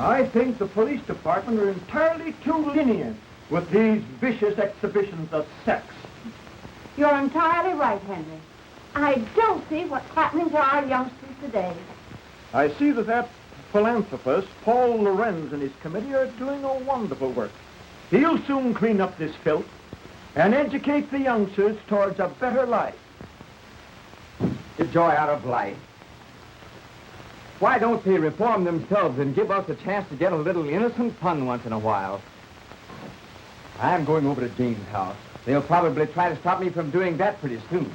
I think the police department are entirely too lenient with these vicious exhibitions of sex. You're entirely right, Henry. I don't see what's happening to our youngsters today. I see that philanthropist, Paul Lorenz, and his committee are doing a wonderful work. He'll soon clean up this filth and educate the youngsters towards a better life. The joy out of life. Why don't they reform themselves and give us a chance to get a little innocent fun once in a while? I'm going over to Jane's house. They'll probably try to stop me from doing that pretty soon.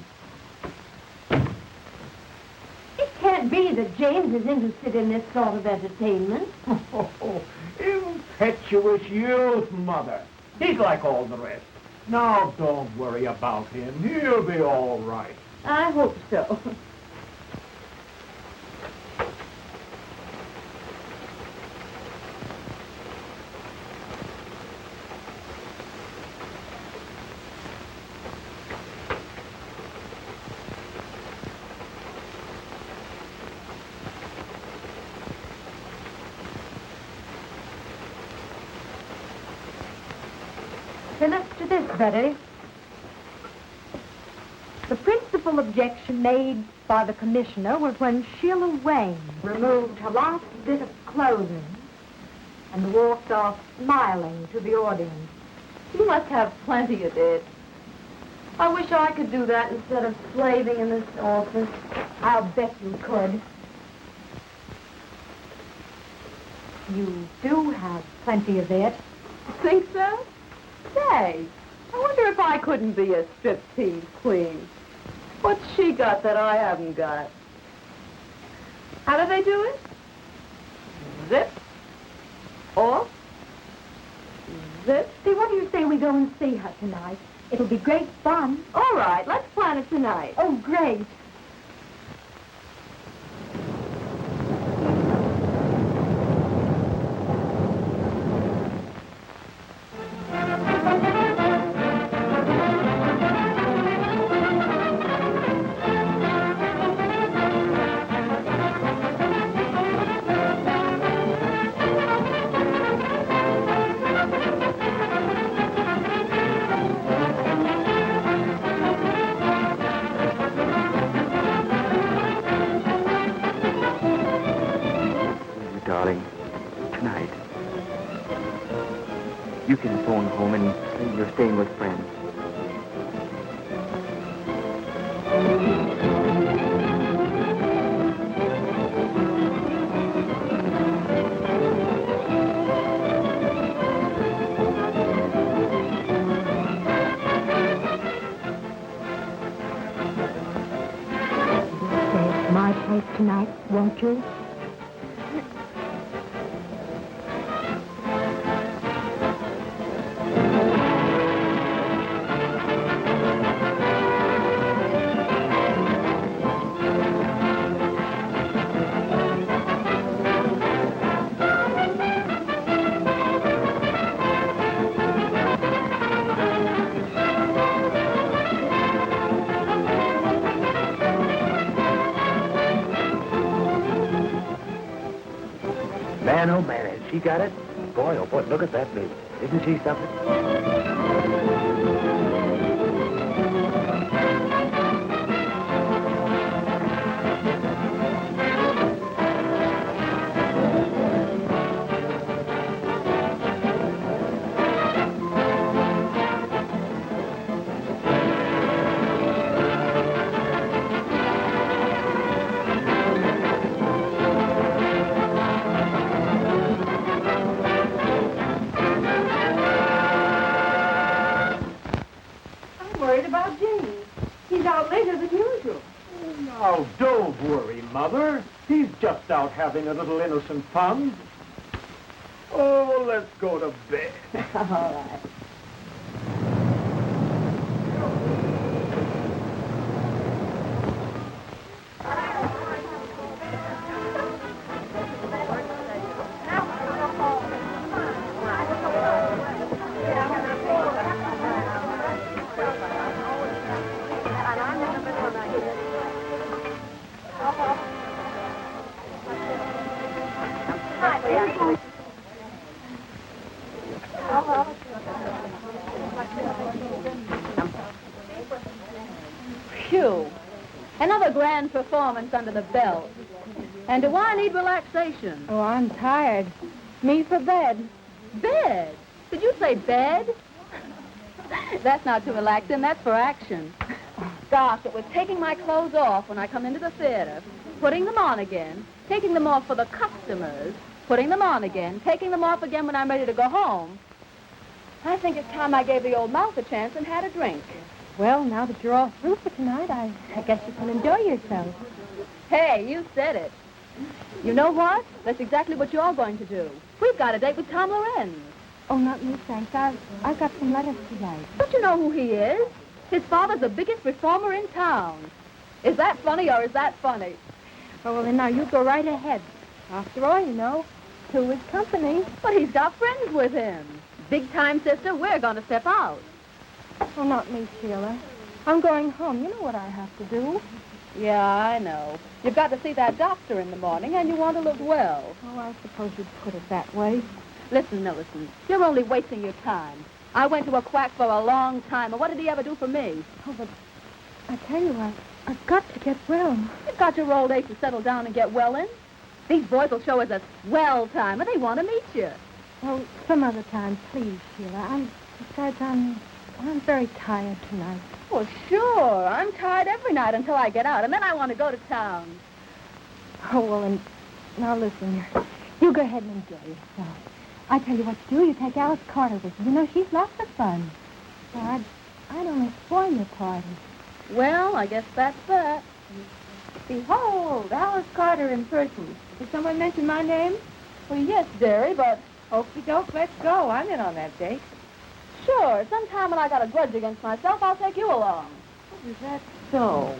It can't be that James is interested in this sort of entertainment. Oh, impetuous youth, Mother. He's like all the rest. Now, don't worry about him. He'll be all right. I hope so. Finish to this, Betty. The principal objection made by the commissioner was when Sheila Wayne removed her last bit of clothing and walked off smiling to the audience. You must have plenty of it. I wish I could do that instead of slaving in this office. I'll bet you could. You do have plenty of it. Think so? Say, I wonder if I couldn't be a striptease queen. What's she got that I haven't got? How do they do it? Zip. Off. Zip. See, what do you say we go and see her tonight? It'll be great fun. All right, let's plan it tonight. Oh, great. You can phone home and say you're staying with friends. Stay at my place tonight, won't you? Man, oh man, has she got it? Boy, oh boy, look at that baby. Isn't she something? Now, don't worry, Mother. He's just out having a little innocent fun. Oh, let's go to bed. All right. too. Another grand performance under the belt. And do I need relaxation? Oh, I'm tired. Me for bed. Bed? Did you say bed? That's not too relaxing, that's for action. Gosh, it was taking my clothes off when I come into the theater, putting them on again, taking them off for the customers, putting them on again, taking them off again when I'm ready to go home. I think it's time I gave the old mouth a chance and had a drink. Well, now that you're all through for tonight, I guess you can enjoy yourself. Hey, you said it. You know what? That's exactly what you're going to do. We've got a date with Tom Lorenz. Oh, not me, thanks. I've got some letters to write. Don't you know who he is? His father's the biggest reformer in town. Is that funny or is that funny? Oh, well, then now you go right ahead. After all, you know, two is company. But he's got friends with him. Big time, sister, we're going to step out. Oh, not me, Sheila. I'm going home. You know what I have to do. Yeah, I know. You've got to see that doctor in the morning and you want to look well. Oh, I suppose you'd put it that way. Listen, Millicent, you're only wasting your time. I went to a quack for a long time, and what did he ever do for me? Oh, but I tell you, I've got to get well. You've got your old age to settle down and get well in. These boys will show us a swell time, and they want to meet you. Oh, some other time, please, Sheila. Besides, I'm very tired tonight. Well, sure. I'm tired every night until I get out, and then I want to go to town. Oh, well, and now listen, you go ahead and enjoy yourself. I tell you what to do. You take Alice Carter with you. You know, she's lots of fun. So I'd only spoil your party. Well, I guess that's that. Behold, Alice Carter in person. Did someone mention my name? Well, yes, dearie, but... Okey doke, let's go. I'm in on that date. Sure, sometime when I got a grudge against myself, I'll take you along. Is that so?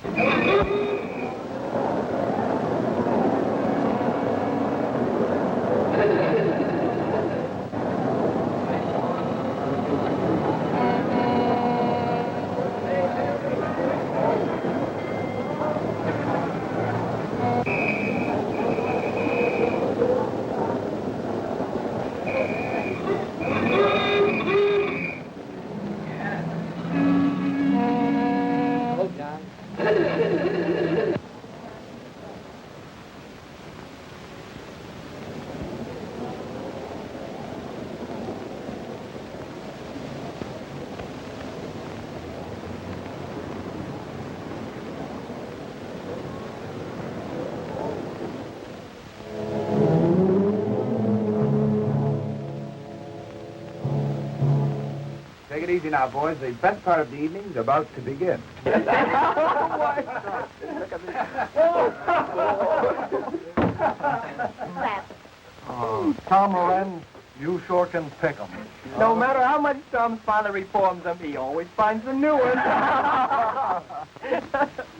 Take it easy now, boys. The best part of the evening's about to begin. Oh, Tom Lorenz, you sure can pick 'em. No matter how much Tom's father reforms them, he always finds a new one.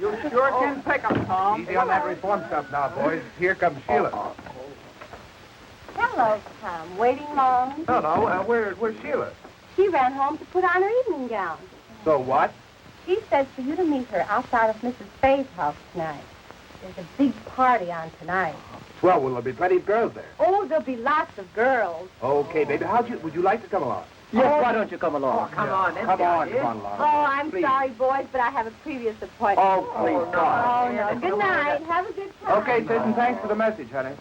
You sure can pick 'em, Tom. Easy on that reform stuff now, boys. Here comes Sheila. Hello, Tom. Waiting long? No, where's Sheila? She ran home to put on her evening gown. So what? She says for you to meet her outside of Mrs. Faye's house tonight. There's a big party on tonight. Swell, well, there'll be plenty of girls there. Oh, there'll be lots of girls. Okay, baby. Would you like to come along? Yes, why don't you come along? Come on along. Oh, I'm Please. sorry, boys, but I have a previous appointment. Oh, please, God. Oh, no. Good night. Have a good time. Okay, sis, and thanks for the message, honey.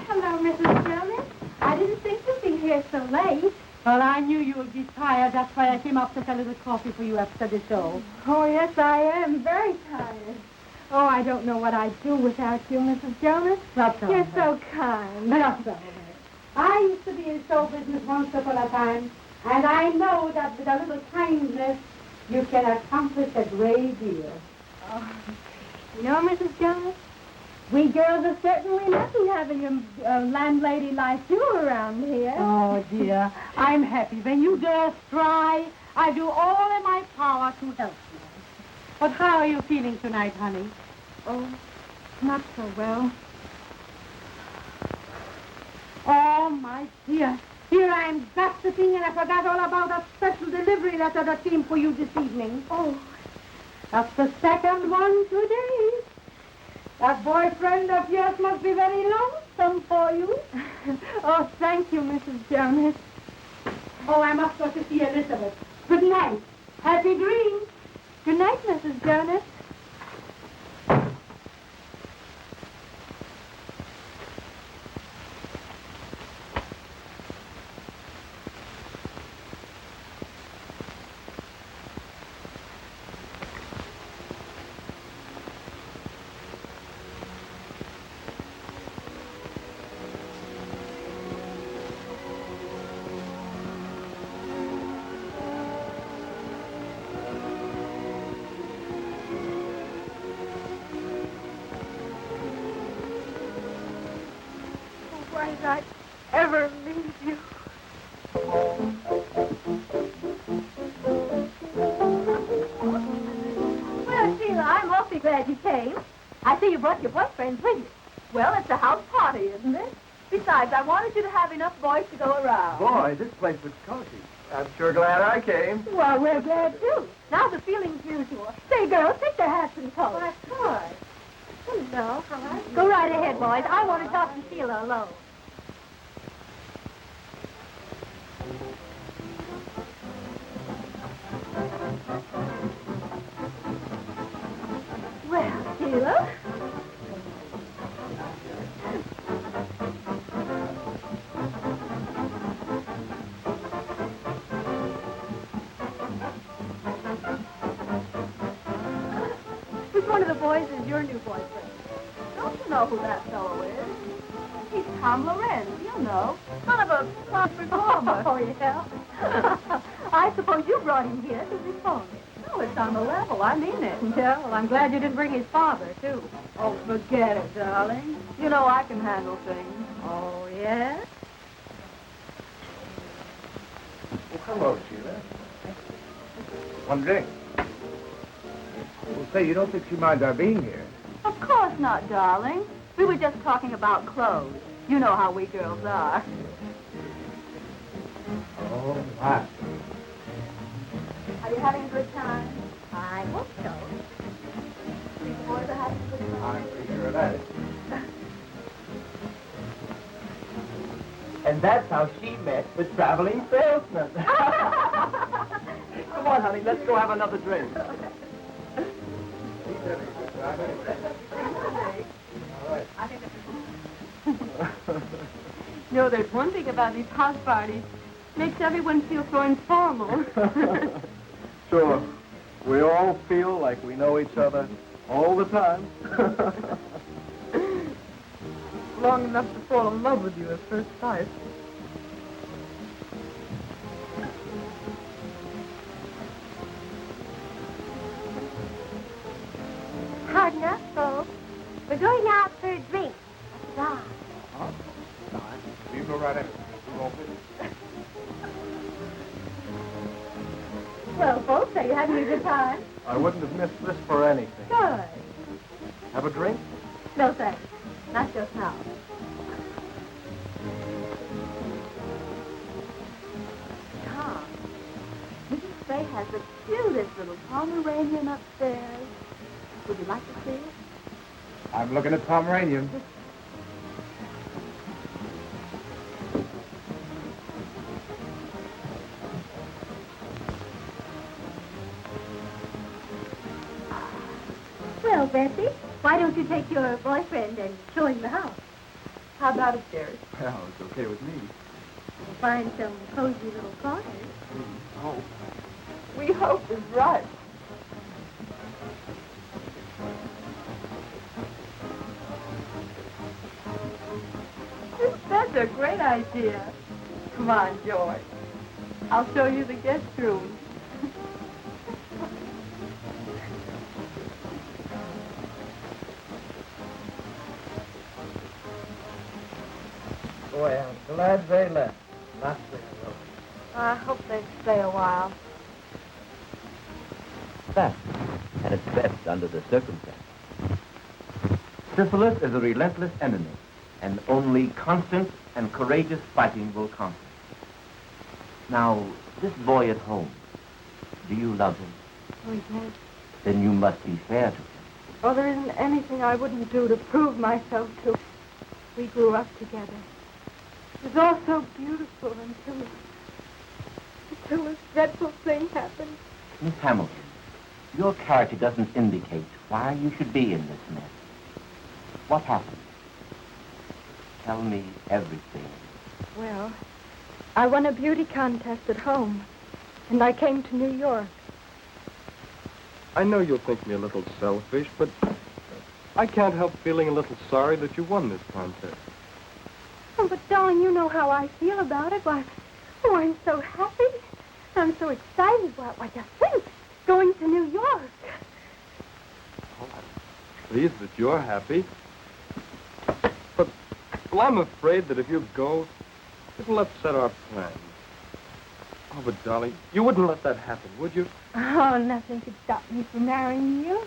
Hello, Mrs. Jonas. I didn't think you'd be here so late. Well, I knew you would be tired. That's why I came up to sell a little coffee for you after the show. Oh, yes, I am. Very tired. Oh, I don't know what I'd do without you, Mrs. Jonas. You're so kind. Not so. I used to be in show business once upon a time, and I know that with a little kindness, you can accomplish a great deal. Oh. You know, Mrs. Jonas, we girls are certainly lucky having a landlady like you around here. Oh, dear. I'm happy. When you girls try, I do all in my power to help you. But how are you feeling tonight, honey? Oh, not so well. Oh, my dear. Here I am gossiping, and I forgot all about a special delivery letter that came for you this evening. Oh, That's the second one today. That boyfriend of yours must be very lonesome for you. oh, thank you, Mrs. Jonas. Oh, I must go to see Elizabeth. Good night. Happy dreams. Good night, Mrs. Jonas. Why did I ever leave you? Well, Sheila, I'm awfully glad you came. I see you brought your boyfriends with you. Well, it's a house party, isn't it? Besides, I wanted you to have enough boys to go around. Boy, this place looks cozy. I'm sure glad I came. Well, we're glad, too. Now the feeling's mutual. Say, girls, take their hats and coats. Why, of course. Hello. How are you? Go right ahead, boys. I want to talk to Sheila alone. Well, Sheila. Which one of the boys is your new boyfriend? Don't you know who that fellow is? He's Tom Lorenz, you know. Son of a pop performer. Oh, yeah? I suppose you brought him here to reform it. No, it's on the level. I mean it. Yeah, well, I'm glad you didn't bring his father, too. Oh, forget it, darling. You know I can handle things. Oh, yes? Well, hello, Sheila. One drink. Well, say, you don't think she minds our being here? Of course not, darling. We were just talking about clothes. You know how we girls are. Oh, my. Are you having a good time? I hope so. These boys are having a good time. I'm pretty sure of that. And that's how she met the traveling salesman. Come on, honey, let's go have another drink. He's having a good time. All right. You know, there's one thing about these house parties. Makes everyone feel so informal. Sure. We all feel like we know each other all the time. Long enough to fall in love with you at first sight. Hard enough, folks. We're going out for a drink. Right. Huh? Fine. You go right ahead. We won't fit. Well, folks, are you having a good time? I wouldn't have missed this for anything. Good. Have a drink? No, thanks. Not just now. Tom, Mrs. Fay has the cutest little Pomeranian upstairs. Would you like to see it? I'm looking at Pomeranian. Well, Bessie, why don't you take your boyfriend and show him the house? How about upstairs? Well, it's okay with me. We'll find some cozy little corners. Oh. We hope is right. That's a great idea. Come on, George. I'll show you the guest room. Boy, I'm glad they left. Not there, though. I hope they stay a while. That. and it's best under the circumstances. Syphilis is a relentless enemy, and only constant and courageous fighting will conquer. Now, this boy at home, do you love him? Oh, yes. Then you must be fair to him. Oh, there isn't anything I wouldn't do to prove myself to. We grew up together. It was all so beautiful until this dreadful thing happened. Miss Hamilton, your character doesn't indicate why you should be in this mess. What happened? Tell me everything. Well, I won a beauty contest at home, and I came to New York. I know you'll think me a little selfish, but I can't help feeling a little sorry that you won this contest. Oh, but darling, you know how I feel about it. Why, oh, I'm so happy. I'm so excited. Why, just think, going to New York. Oh, I'm pleased that you're happy. But, well, I'm afraid that if you go, it'll upset our plans. Oh, but, darling, you wouldn't let that happen, would you? Oh, nothing could stop me from marrying you.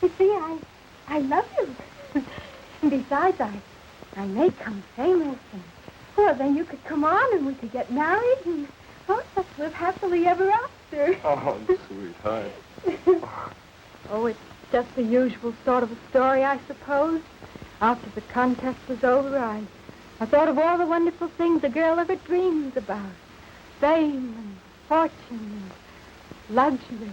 You see, I love you. And besides, I may come famous. And, well, then you could come on and we could get married and, oh, let's live happily ever after. Oh, sweetheart. Oh, it's just the usual sort of a story, I suppose. After the contest was over, I thought of all the wonderful things a girl ever dreams about. Fame and fortune and luxury.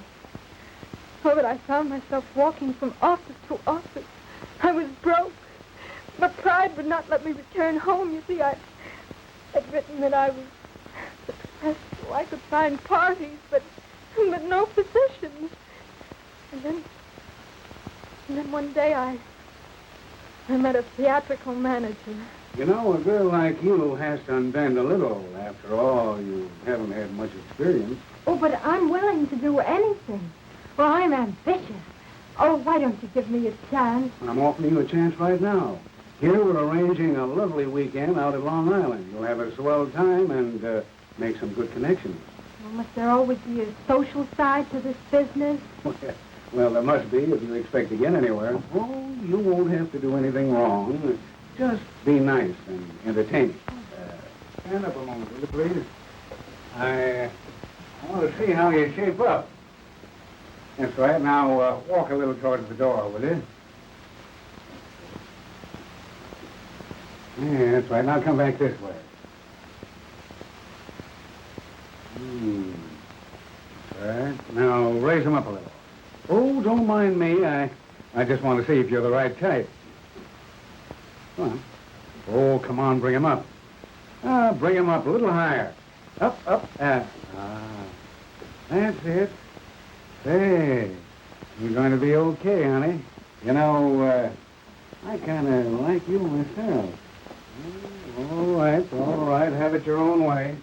Oh, but I found myself walking from office to office. I was broke. But pride would not let me return home. You see, I'd written that I was successful. I could find parties, but no positions. And then one day I met a theatrical manager. You know, a girl like you has to unbend a little. After all, you haven't had much experience. Oh, but I'm willing to do anything. Well, I'm ambitious. Oh, why don't you give me a chance? I'm offering you a chance right now. Here we're arranging a lovely weekend out at Long Island. You'll have a swell time and make some good connections. Well, must there always be a social side to this business? Well, there must be if you expect to get anywhere. Oh, you won't have to do anything wrong. Just be nice and entertaining. Stand up a moment, will you, please? I want to see how you shape up. That's right. Now, walk a little towards the door, will you? Yeah, that's right. Now come back this way. That's right. Now, raise them up a little. Oh, don't mind me. I just want to see if you're the right type. Come on. Oh, come on, bring him up. Bring him up a little higher. Up. That's it. Say, you're going to be okay, honey. You know, I kind of like you myself. All right. Have it your own way.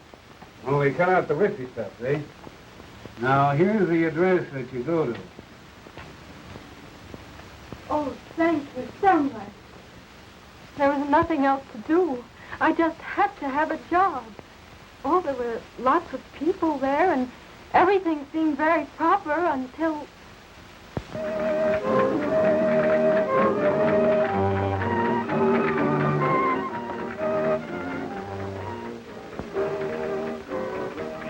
Only cut out the risky stuff, see? Now, here's the address that you go to. Oh, thank you so much. There was nothing else to do. I just had to have a job. Oh, there were lots of people there, and everything seemed very proper until...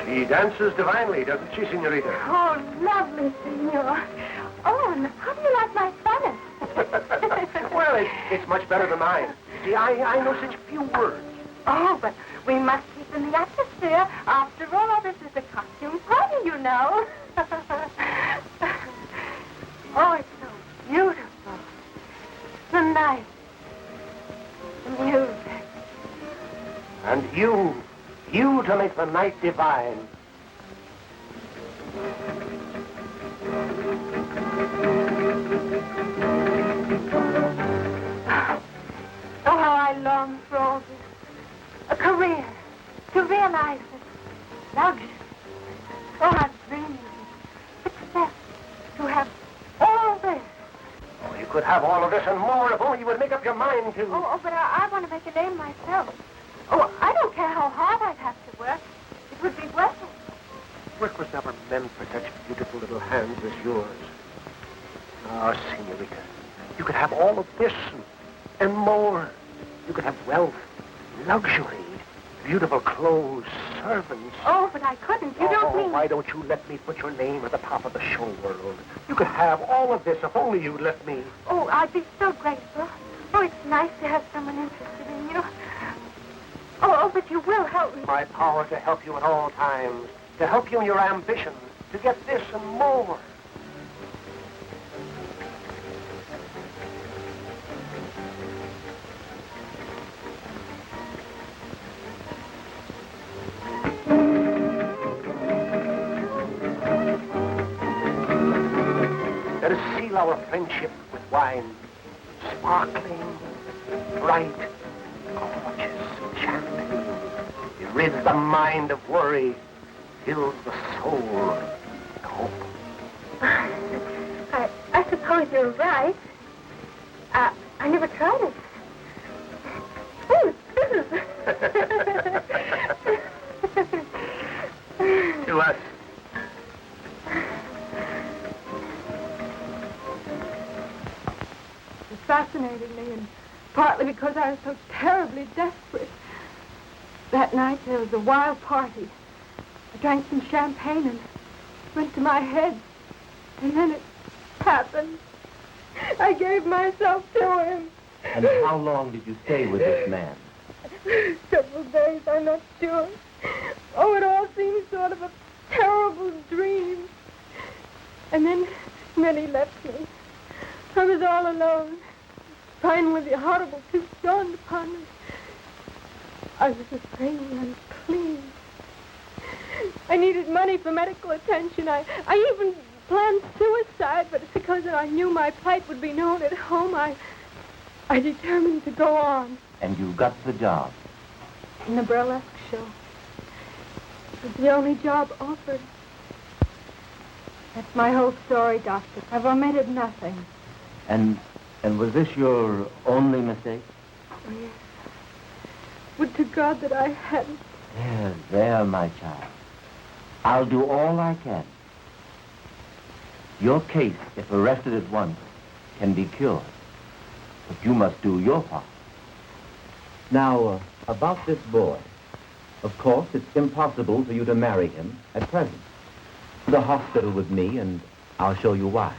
She dances divinely, doesn't she, senorita? Oh, lovely, senor. Oh, and how do you like my Spanish? Well, it's much better than mine. See, I know such few words. Oh, but we must keep in the atmosphere. After all, this is a costume party, you know. Oh, it's so beautiful. The night. The music. And you to make the night divine. Oh, how I long for all this. A career. To realize it. Luxury. Oh, I've dreamed of it. Success. To have all this. Oh, you could have all of this and more if only you would make up your mind to... Oh, but I want to make a name myself. Oh, I don't care how hard I'd have to work. It would be worth it. Work was never meant for such beautiful little hands as yours. Ah, senorita, you could have all of this and more. You could have wealth, luxury, beautiful clothes, servants. Oh, but I couldn't. You don't mean... Why don't you let me put your name at the top of the show world? You could have all of this if only you'd let me. Oh, I'd be so grateful. Oh, it's nice to have someone interested in you. Oh, but you will help me. My power to help you at all times, to help you in your ambition, to get this and more. Let us seal our friendship with wine, sparkling, bright, gorgeous champagne. It rids the mind of worry, fills the soul with hope. I suppose you're right. I never tried it. Oh, this is... To us. It fascinated me, and partly because I was so terribly desperate. That night there was a wild party. I drank some champagne and it went to my head. And then it happened. I gave myself to him. And how long did you stay with this man? Several days, I'm not sure. Oh, it all seemed sort of a terrible dream. And then he left me. I was all alone. Finally, the horrible truth dawned upon me. I was afraid and unclean. I needed money for medical attention. I even planned suicide, but because I knew my plight would be known at home, I determined to go on. And you got the job? In the burlesque show. It was the only job offered. That's my whole story, Doctor. I've omitted nothing. And was this your only mistake? Oh, yes. Would to God that I hadn't. There, my child. I'll do all I can. Your case, if arrested at once, can be cured. But you must do your part. Now, about this boy. Of course, it's impossible for you to marry him at present. To the hospital with me, and I'll show you why.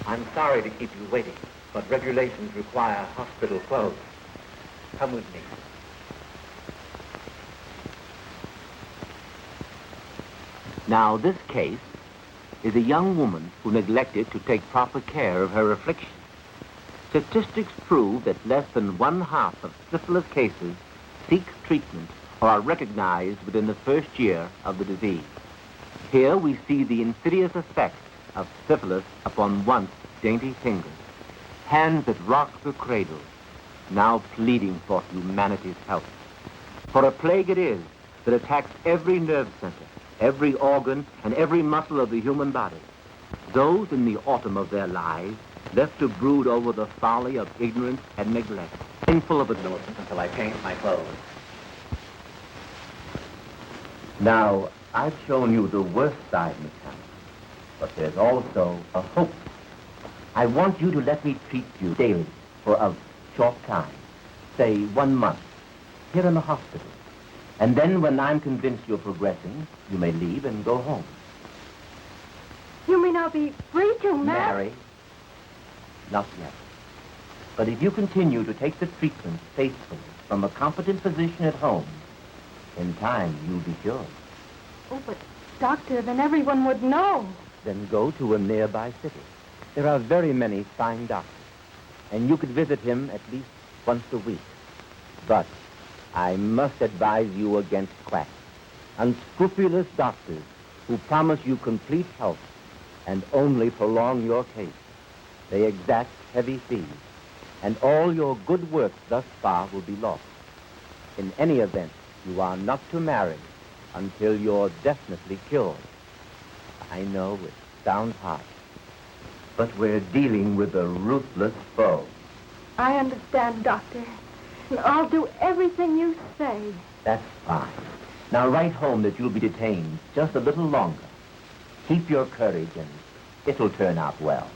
I'm sorry to keep you waiting, but regulations require hospital clothes. Come with me. Now, this case is a young woman who neglected to take proper care of her affliction. Statistics prove that less than 1/2 of syphilis cases seek treatment or are recognized within the first year of the disease. Here we see the insidious effect of syphilis upon once dainty fingers, hands that rock the cradle, now pleading for humanity's help. For a plague it is that attacks every nerve center, every organ, and every muscle of the human body. Those in the autumn of their lives left to brood over the folly of ignorance and neglect, painful of innocence until I paint my clothes. Now, I've shown you the worst side, Miss Hammond. But there's also a hope. I want you to let me treat you daily for a short time, say 1 month, here in the hospital. And then when I'm convinced you're progressing, you may leave and go home. You mean I'll be free to marry? Not yet. But if you continue to take the treatment faithfully from a competent physician at home, in time you'll be cured. Oh, but Doctor, then everyone would know. Then go to a nearby city. There are very many fine doctors, and you could visit him at least once a week. But I must advise you against quacks, unscrupulous doctors who promise you complete health and only prolong your case. They exact heavy fees, and all your good work thus far will be lost. In any event, you are not to marry until you're definitely cured. I know it sounds harsh, but we're dealing with a ruthless foe. I understand, Doctor. And I'll do everything you say. That's fine. Now write home that you'll be detained just a little longer. Keep your courage and it'll turn out well.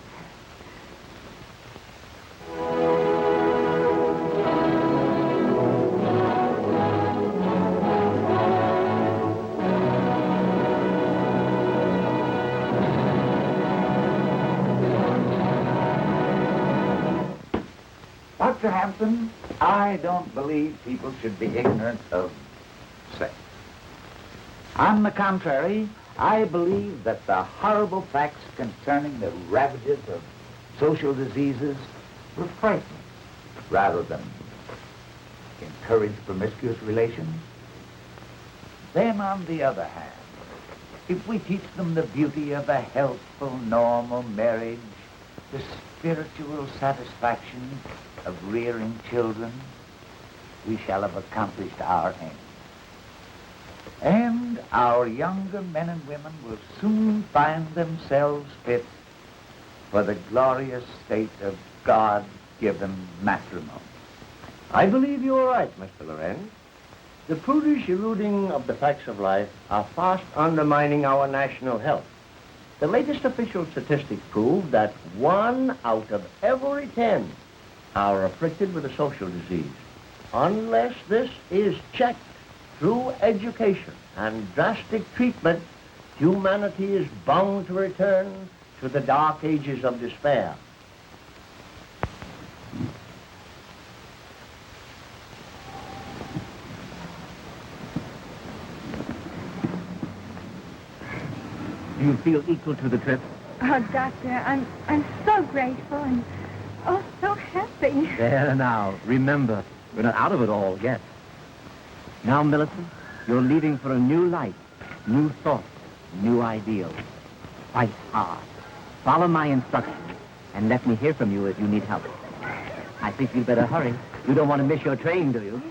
Dr. Hampton, I don't believe people should be ignorant of sex. On the contrary, I believe that the horrible facts concerning the ravages of social diseases will frighten rather than encourage promiscuous relations. Then, on the other hand, if we teach them the beauty of a healthful, normal marriage, the spiritual satisfaction of rearing children, we shall have accomplished our aim. And our younger men and women will soon find themselves fit for the glorious state of God-given matrimony. I believe you are right, Mr. Lorenz. The prudish eluding of the facts of life are fast undermining our national health. The latest official statistics prove that 1 out of every 10 are afflicted with a social disease. Unless this is checked through education and drastic treatment, humanity is bound to return to the dark ages of despair. Do you feel equal to the trip? Oh, Doctor, I'm so grateful and so happy. There now. Remember, we're not out of it all yet. Now, Millicent, you're leaving for a new life, new thoughts, new ideals. Fight hard. Follow my instructions, and let me hear from you if you need help. I think you'd better hurry. You don't want to miss your train, do you?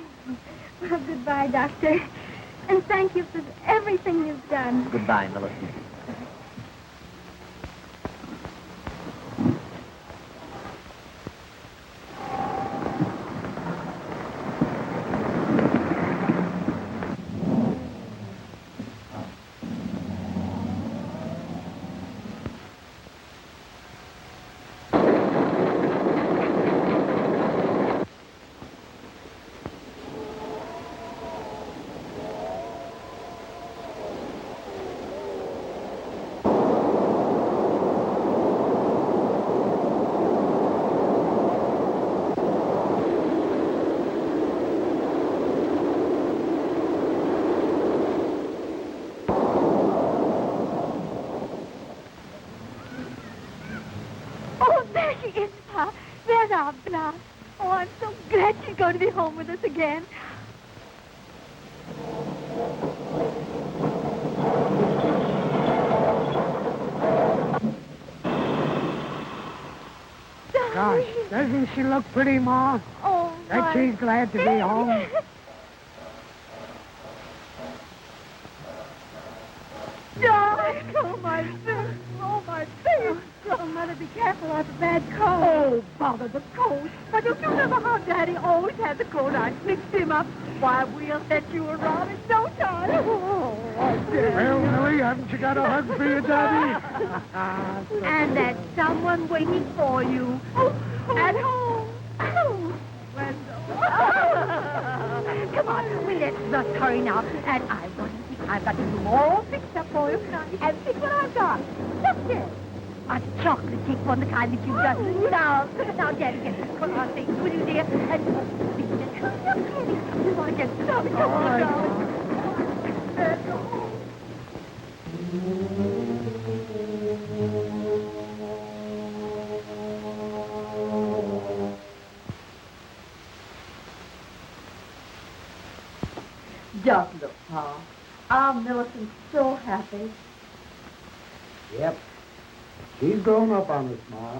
Well, goodbye, Doctor. And thank you for everything you've done. Goodbye, Millicent. Oh, I'm so glad she's going to be home with us again. Gosh, doesn't she look pretty, Ma? Oh, Bet she's glad to be home. Darling, oh, my face. Oh, my face. Oh, Mother, be careful. I have a bad cold. Oh, bother the cold. Why, don't you remember how Daddy always had the cold? I mixed him up. Why, we'll set you around in no time. Oh, Well, Millie, haven't you got a hug for your daddy? And there's someone waiting for you. At home. Come on, let's hurry now. And I've got you all fixed up for you. And see what I've got. Look this. A chocolate cake, one the kind that you've done. Now, Daddy, get this put on things, will you, dear? And you want to get started. Come on, darling. Just look, Pa. Our Millicent's so happy. Yep. She's grown up on us, Ma.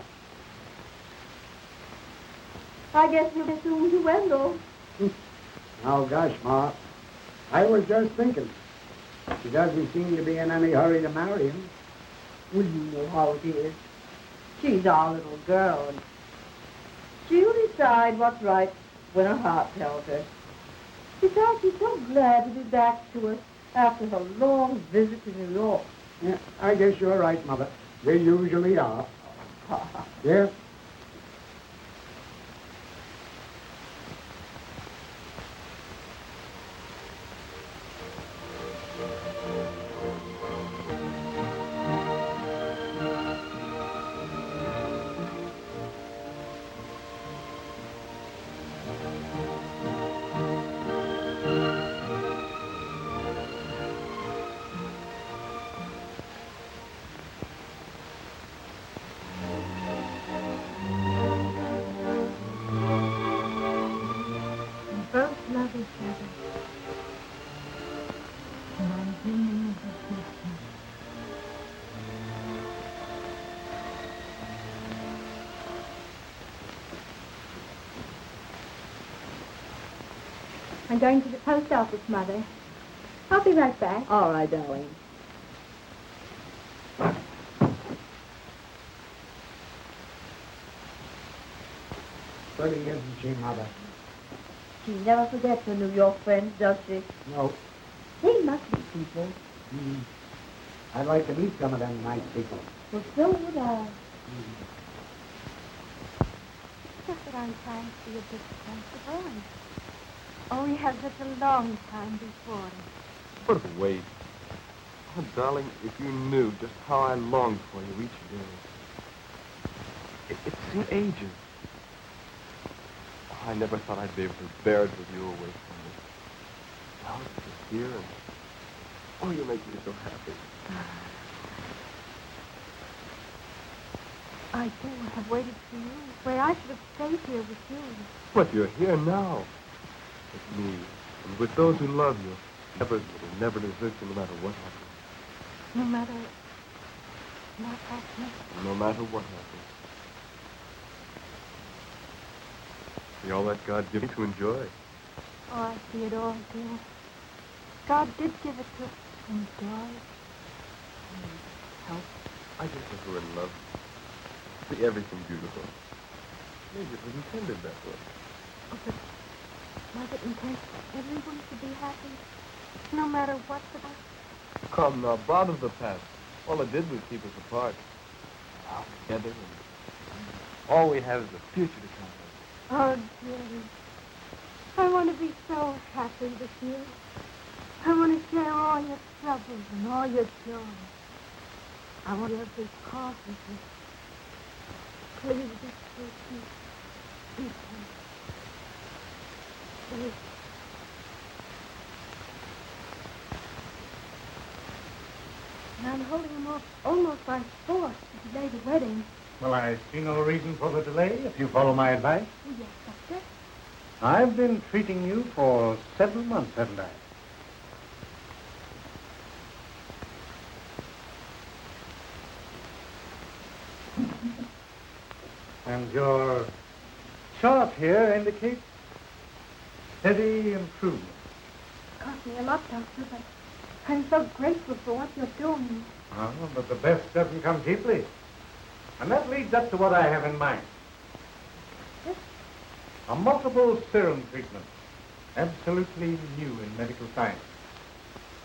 I guess you'll be soon to Wendell. Oh, gosh, Ma. I was just thinking. She doesn't seem to be in any hurry to marry him. Well, you know how it is. She's our little girl, and She'll decide what's right when her heart tells her. Besides, she's so glad to be back to us after her long visit to New York. Yeah, I guess you're right, Mother. They usually are. Yes? Both love each other. And I'm dreaming of the future. I'm going to the post office, Mother. I'll be right back. All right, darling. Pretty, isn't she, Mother? She never forgets her New York friends, does she? No. They must be people. I'd like to meet some of them nice people. Well, so would I. Just that I'm trying to be a bit sensible. And oh, we have such a long time before us. What a waste. Oh, darling, if you knew just how I longed for you each day. It seemed ages. Oh, I never thought I'd be able to bear it with you away from me. Now it's just here and... Oh, you make me so happy. I too have waited for you. Where I should have stayed here with you. But you're here now. With me. And with those who love you. Never desert you no matter what happens. No matter what happens. No matter what happens. See all that God gave me to enjoy. Oh, I see it all, dear. God did give it to us to enjoy. Help. I just think we're in love. See everything beautiful. Maybe it was intended that way. Oh, but was it intended for everyone to be happy? No matter what's about? Come now, bother the past. All it did was keep us apart. Now together, and all we have is the future to come. Oh, dearie. I want to be so happy with you. I want to share all your troubles and all your joy. I want to be cause with you. Please be patient. Be patient. Please. And I'm holding him off almost by force to delay the wedding. Well, I see no reason for the delay if you follow my advice. Oh, yes, Doctor. I've been treating you for 7 months, haven't I? And your chart here indicates steady improvement. It cost me a lot, Doctor, but I'm so grateful for what you're doing. Oh, but the best doesn't come cheaply. And that leads up to what I have in mind. Yes? A multiple serum treatment. Absolutely new in medical science.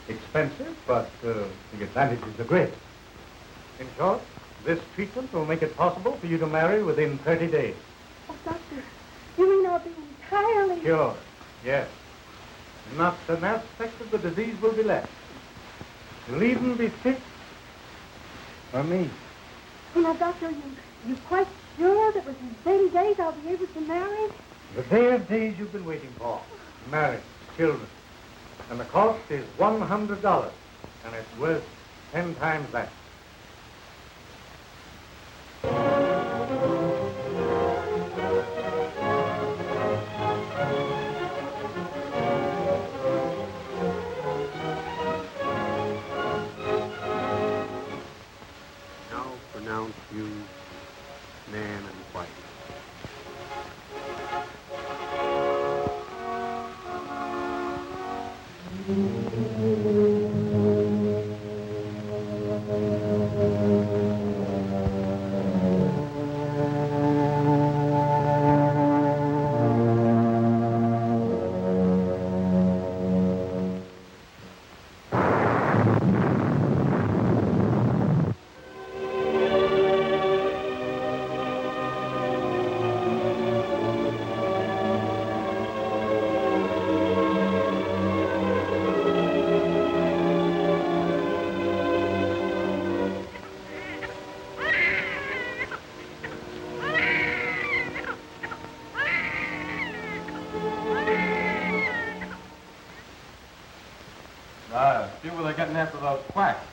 Expensive, but the advantages are great. In short, this treatment will make it possible for you to marry within 30 days. Oh, Doctor, you mean I'll be entirely... Sure, yes. Not an aspect of the disease will be left. You'll even be fit for me. Oh, now, Doctor, you quite sure that within 30 days I'll be able to marry? The day of days you've been waiting for. Marriage, children. And the cost is $100. And it's worth 10 times that. Now pronounce you man and wife. chasing after those quacks.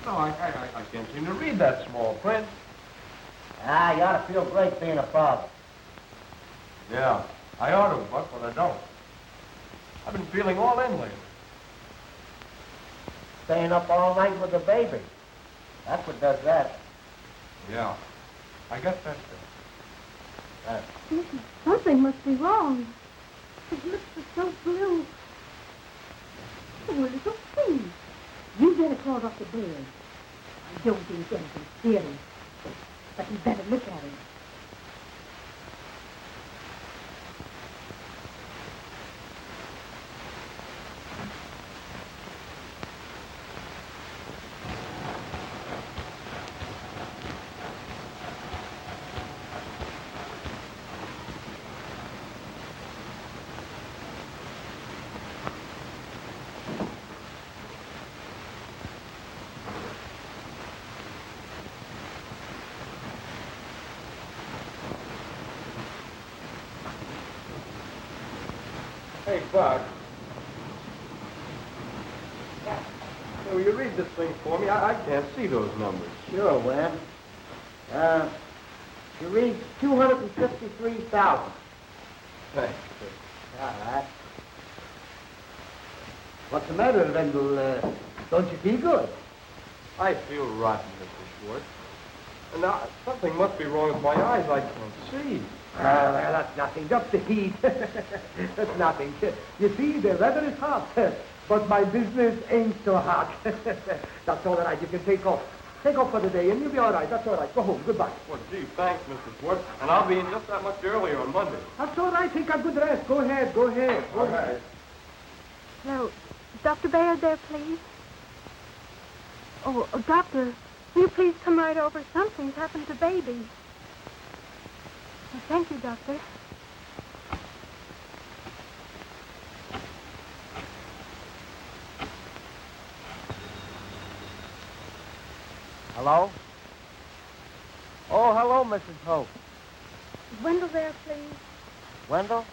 No, I can't seem to read that small print. Ah, you ought to feel great being a father. Yeah, I ought to, Buck, but I don't. I've been feeling all in lately. Staying up all night with the baby. That's what does that. Yeah, I guess that's it. Listen, something must be wrong. His lips are so blue. Oh, little please. You better crawl off the bed. I don't think anything serious. But you better look at him. Hey, Buck. Hey, will you read this thing for me? I can't see those numbers. Sure, Webb. You read 253,000. Thanks. All right. What's the matter, Wendell? Don't you feel good? I feel rotten, Mr. Schwartz. And now, something must be wrong with my eyes. I can't see. Well, that's nothing. Just the heat. That's nothing. You see, the weather is hot, but my business ain't so hot. That's all right. You can take off. Take off for the day, and you'll be all right. That's all right. Go home. Goodbye. Well, gee, thanks, Mr. Schwartz. And I'll be in just that much earlier on Monday. That's all right. Take a good rest. Go ahead. Go ahead. Go ahead. No, Dr. Baird there, please. Oh, Doctor, will you please come right over? Something's happened to baby. Oh, thank you, Doctor. Hello? Oh, hello, Mrs. Hope. Is Wendell there, please? Wendell?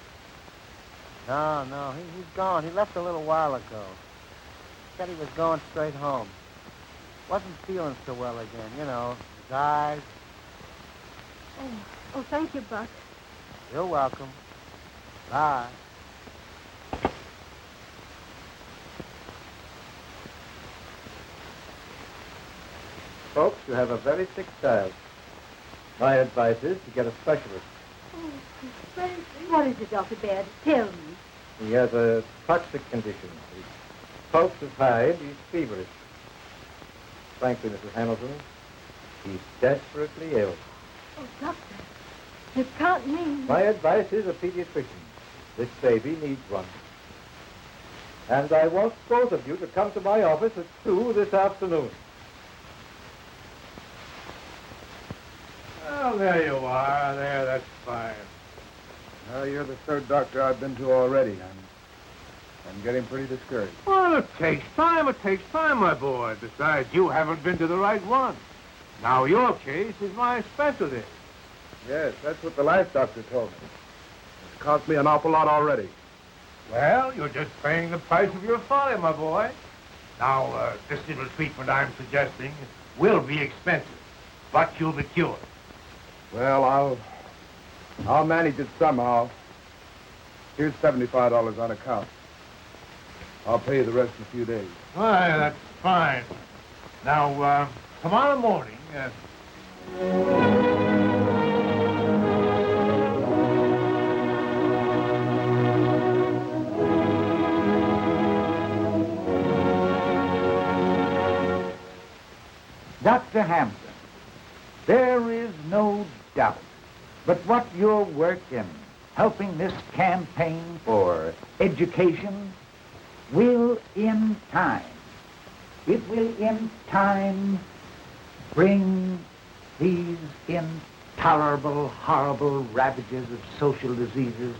No, he's gone. He left a little while ago. Said he was going straight home. Wasn't feeling so well again, you know, his eyes. Oh, thank you, Buck. You're welcome. Bye. Folks, you have a very sick child. My advice is to get a specialist. Oh, what is it, Dr. Baird? Tell me. He has a toxic condition. His pulse is high and he's feverish. Frankly, Mrs. Hamilton, he's desperately ill. Oh, Doctor, you can't mean... My advice is a pediatrician. This baby needs one. And I want both of you to come to my office at 2 this afternoon. Well, there you are. There, that's fine. Well, you're the third doctor I've been to already. I'm getting pretty discouraged. Well, it takes time, my boy. Besides, you haven't been to the right one. Now, your case is my specialty. Yes, that's what the last doctor told me. It's cost me an awful lot already. Well, you're just paying the price of your folly, my boy. Now, this little treatment I'm suggesting will be expensive, but you'll be cured. Well, I'll manage it somehow. Here's $75 on account. I'll pay you the rest in a few days. Why, that's fine. Now, tomorrow morning... Dr. Hampton, there is no doubt but what your work in helping this campaign for education will in time, bring these intolerable, horrible ravages of social diseases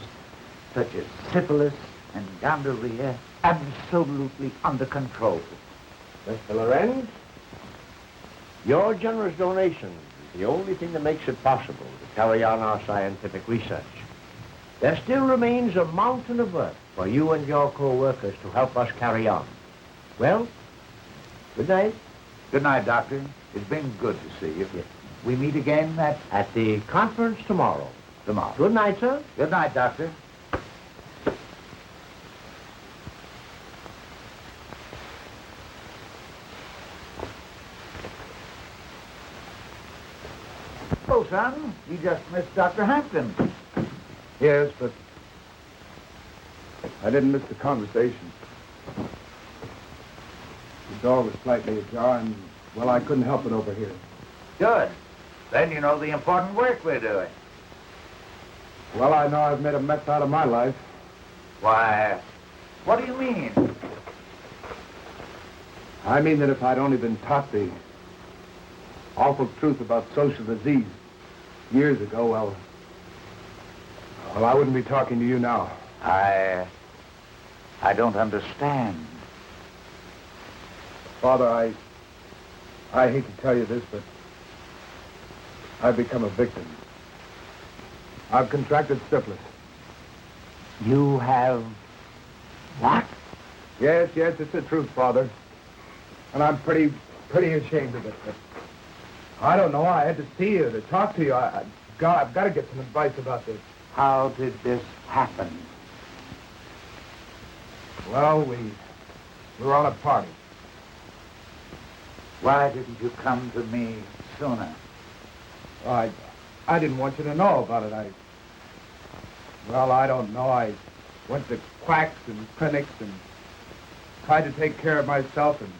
such as syphilis and gonorrhea absolutely under control. Mr. Lorenz, Your generous donation is the only thing that makes it possible to carry on our scientific research. There still remains a mountain of work for you and your co-workers to help us carry on. Well, good night. Good night, Doctor. It's been good to see you. Yes. We meet again At the conference tomorrow. tomorrow. Good night, sir. Good night, Doctor. Oh, son, you just missed Dr. Hampton. Yes, but I didn't miss the conversation. The door was slightly ajar, and, well, I couldn't help it over here. Good. Then you know the important work we're doing. Well, I know I've made a mess out of my life. Why, what do you mean? I mean that if I'd only been taught the awful truth about social disease years ago, well, I wouldn't be talking to you now. I don't understand. Father, I hate to tell you this, but I've become a victim. I've contracted syphilis. You have what? Yes, it's the truth, Father. And I'm pretty ashamed of it. But I don't know. I had to see you, to talk to you. I've got to get some advice about this. How did this happen? Well, we were on a party. Why didn't you come to me sooner? I didn't want you to know about it. I don't know. I went to quacks and clinics and tried to take care of myself, and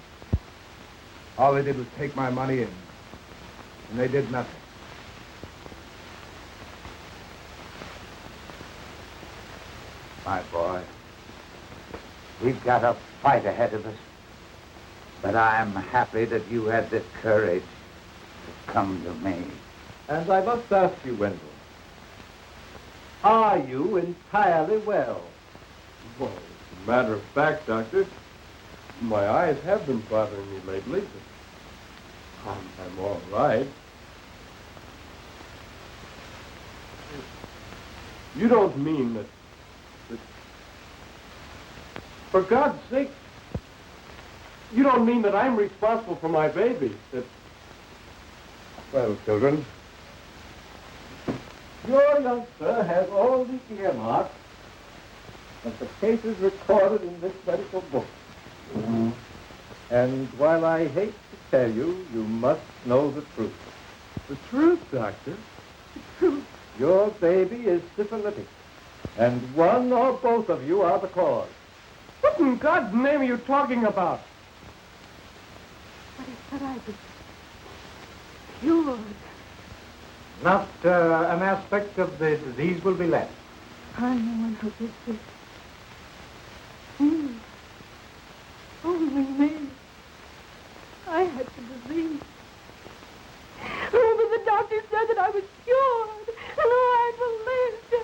all they did was take my money, and they did nothing. My boy, we've got a fight ahead of us. But I'm happy that you had the courage to come to me. And I must ask you, Wendell, are you entirely well? Well, as a matter of fact, Doctor, my eyes have been bothering me lately, but I'm all right. You don't mean that for God's sake, you don't mean that I'm responsible for my baby, that... Well, children, your youngster has all the earmarks of the cases recorded in this medical book. And while I hate to tell you, you must know the truth. The truth, Doctor? The truth. Your baby is syphilitic, and one or both of you are the cause. What in God's name are you talking about? But I was cured. Not an aspect of the disease will be left. I'm the one who did this. Me. Only me. I had the disease. Oh, but the doctor said that I was cured. And I believed him.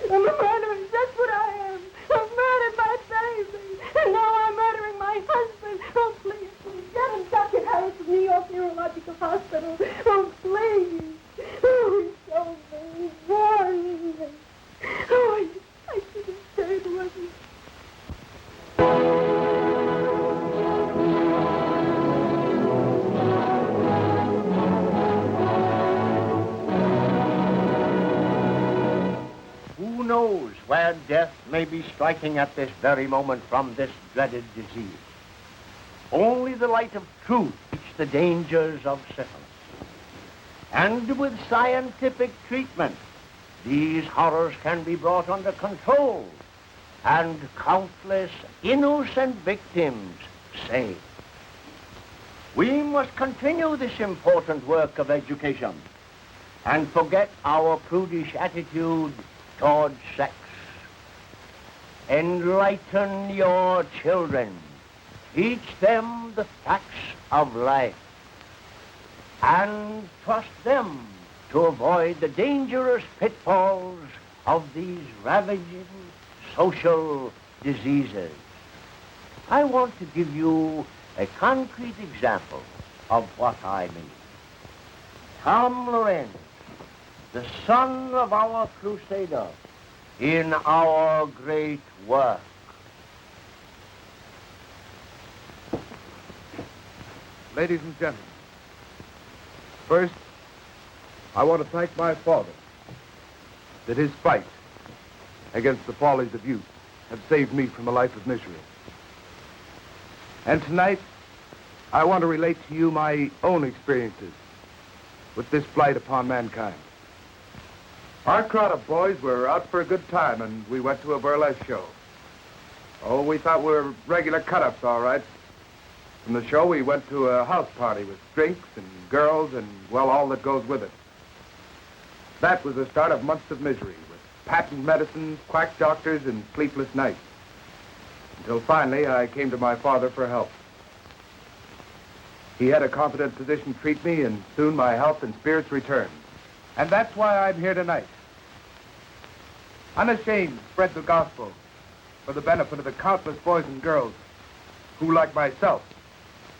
I'm a murderer. That's what I am. I've murdered my baby. And now I'm murdering my husband. Oh, please, get him Dr. Harris from New York Neurological Hospital. Oh, please. Oh, show me. Warn me. Oh, I should have stayed with him. Who knows where death may be striking at this very moment from this dreaded disease? Only the light of truth teaches the dangers of syphilis. And with scientific treatment, these horrors can be brought under control and countless innocent victims saved. We must continue this important work of education and forget our prudish attitude towards sex. Enlighten your children. Teach them the facts of life. And trust them to avoid the dangerous pitfalls of these ravaging social diseases. I want to give you a concrete example of what I mean. Tom Lorenz, the son of our crusader, in our great work. Ladies and gentlemen, first, I want to thank my father that his fight against the follies of youth have saved me from a life of misery. And tonight, I want to relate to you my own experiences with this blight upon mankind. Our crowd of boys were out for a good time, and we went to a burlesque show. Oh, we thought we were regular cut-ups, all right. From the show, we went to a house party with drinks and girls and, well, all that goes with it. That was the start of months of misery, with patent medicines, quack doctors, and sleepless nights. Until finally, I came to my father for help. He had a competent physician treat me, and soon my health and spirits returned. And that's why I'm here tonight. Unashamed to spread the gospel for the benefit of the countless boys and girls who, like myself,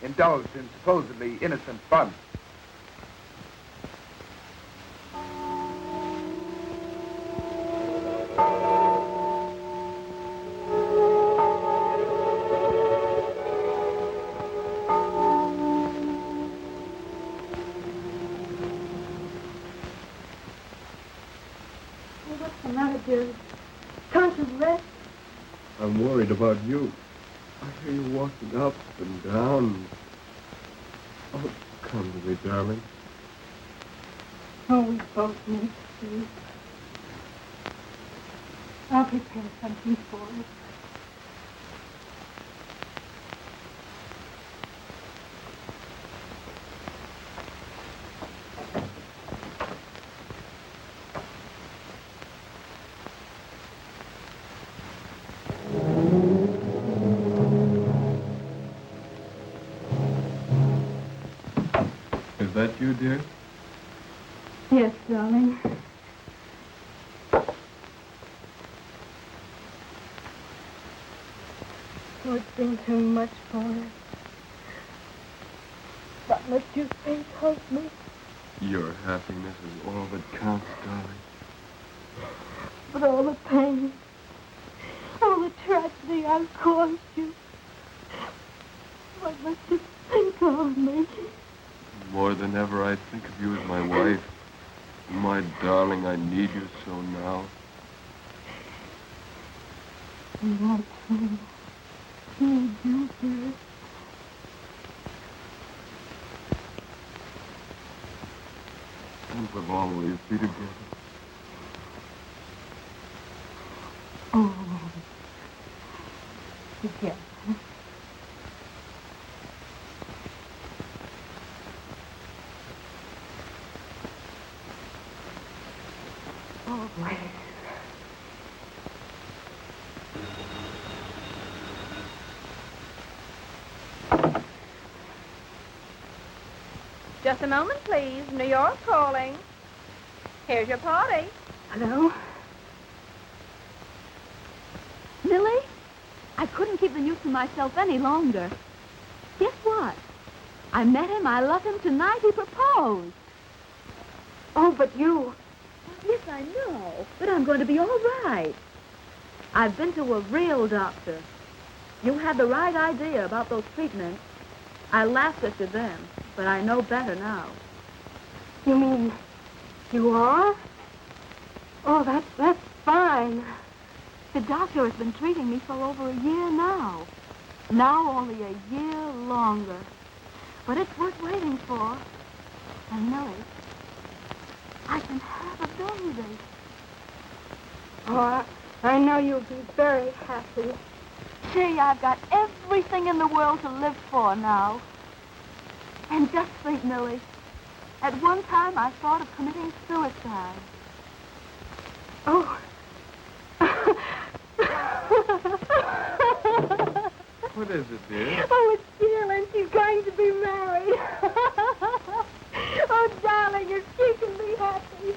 indulged in supposedly innocent fun. What's the matter, dear? Can't you rest? I'm worried about you. I hear you walking up and down. Oh, come to me, darling. Oh, we both need sleep. I'll prepare something for us. Is that you, dear? Yes, darling. Oh, it's been too much for us. But must you think help me? Your happiness is all that counts, darling. But all the pain, all the tragedy I've caused you. What must you think of me? More than ever, I think of you as my wife. My darling, I need you so now. And I too need you, dear. And we'll always be together. Always together. Always. Just a moment, please. New York calling. Here's your party. Hello? Millie, I couldn't keep the news to myself any longer. Guess what? I met him, I love him tonight, he proposed. Oh, but you... Yes, I know, but I'm going to be all right. I've been to a real doctor. You had the right idea about those treatments. I laughed at you then, but I know better now. You mean you are? Oh, that's fine. The doctor has been treating me for over a year now. Now only a year longer. But it's worth waiting for. And Millie, I can have a baby. Oh, I know you'll be very happy. Gee, I've got everything in the world to live for now. And just think, Millie, at one time I thought of committing suicide. Oh. What is it, dear? Oh, it's Jill, and she's going to be married. Oh, darling, if she can be happy,